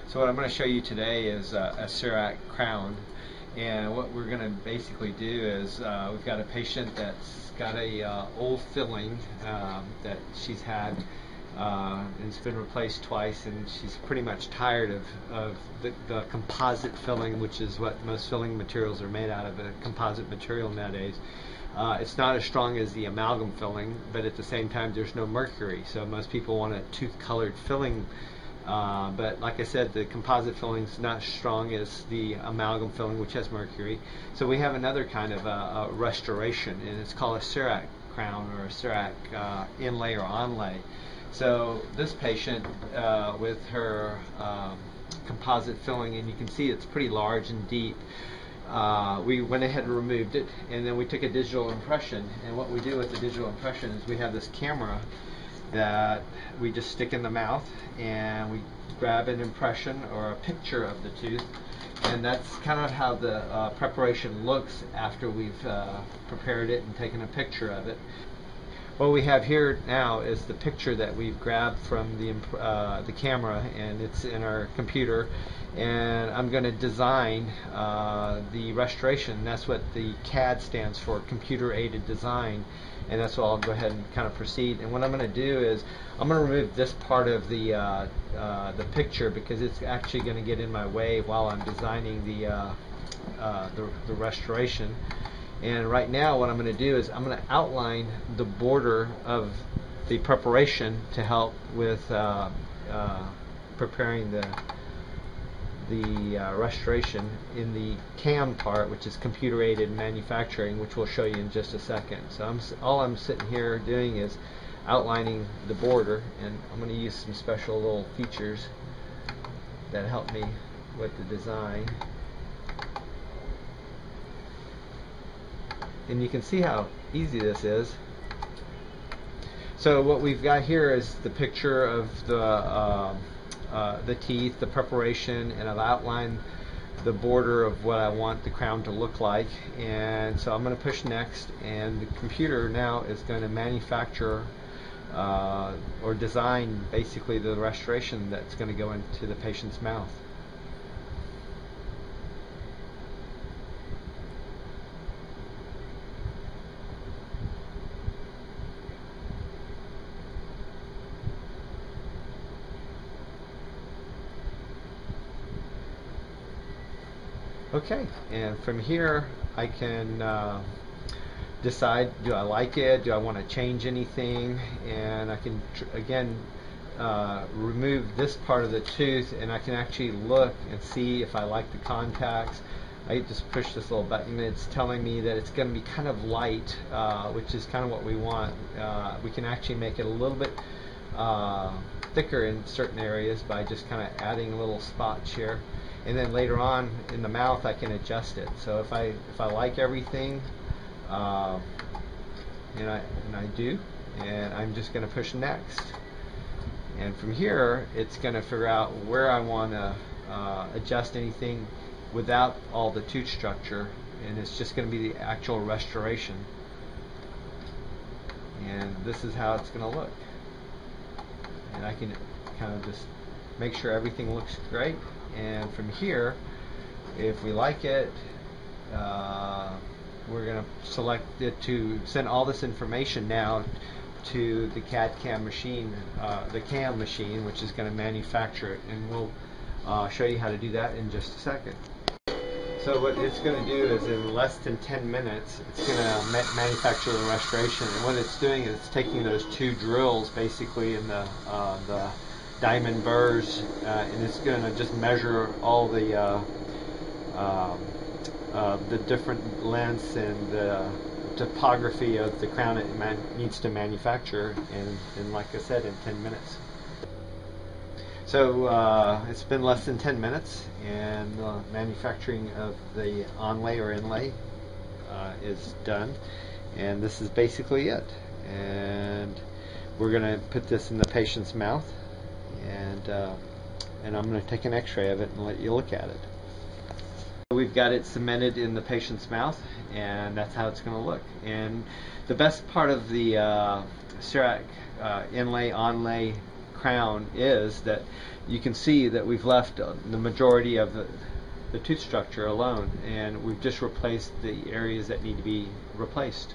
So what I'm going to show you today is a CEREC crown, and what we're going to basically do is we've got a patient that's got a old filling that she's had and it's been replaced twice, and she's pretty much tired of the composite filling, which is what most filling materials are made out of, a composite material nowadays. It's not as strong as the amalgam filling, but at the same time there's no mercury, so most people want a tooth-colored filling. But like I said, the composite filling is not as strong as the amalgam filling, which has mercury. So we have another kind of a restoration, and it's called a CEREC crown or a CEREC inlay or onlay. So this patient with her composite filling, and you can see it's pretty large and deep, we went ahead and removed it, and then we took a digital impression. And what we do with the digital impression is we have this camera that we just stick in the mouth, and we grab an impression or a picture of the tooth, and that's kind of how the preparation looks after we've prepared it and taken a picture of it. What we have here now is the picture that we've grabbed from the camera, and it's in our computer, and I'm going to design the restoration. That's what the CAD stands for, computer aided design, and that's what I'll go ahead and kind of proceed. And what I'm going to do is I'm going to remove this part of the picture, because it's actually going to get in my way while I'm designing the restoration. And right now what I'm going to do is I'm going to outline the border of the preparation to help with preparing the restoration in the CAM part, which is computer aided manufacturing, which we'll show you in just a second. So all I'm sitting here doing is outlining the border, and I'm going to use some special little features that help me with the design. And you can see how easy this is. So what we've got here is the picture of the teeth, the preparation, and I've outlined the border of what I want the crown to look like. And so I'm going to push next, and the computer now is going to manufacture or design basically the restoration that's going to go into the patient's mouth. Okay, and from here I can decide, do I like it, do I want to change anything, and I can again remove this part of the tooth, and I can actually look and see if I like the contacts. I just push this little button, and it's telling me that it's going to be kind of light, which is kind of what we want. We can actually make it a little bit thicker in certain areas by just kind of adding little spots here. And then later on in the mouth I can adjust it. So if I like everything, and I do, and I'm just going to push next. And from here it's going to figure out where I want to adjust anything without all the tooth structure, and it's just going to be the actual restoration. And this is how it's going to look. And I can kind of just make sure everything looks great. And from here, if we like it, we're going to select it to send all this information now to the CAD/CAM machine, the CAM machine, which is going to manufacture it. And we'll show you how to do that in just a second. So what it's going to do is in less than 10 minutes, it's going to manufacture the restoration. And what it's doing is it's taking those two drills basically in the diamond burrs, and it's going to just measure all the different lengths and the topography of the crown it needs to manufacture, and like I said, in 10 minutes. So it's been less than 10 minutes, and the manufacturing of the onlay or inlay is done, and this is basically it. And we're going to put this in the patient's mouth, and I'm going to take an x-ray of it and let you look at it. We've got it cemented in the patient's mouth, and that's how it's going to look. And the best part of the CEREC inlay onlay crown is that you can see that we've left the majority of the tooth structure alone, and we've just replaced the areas that need to be replaced.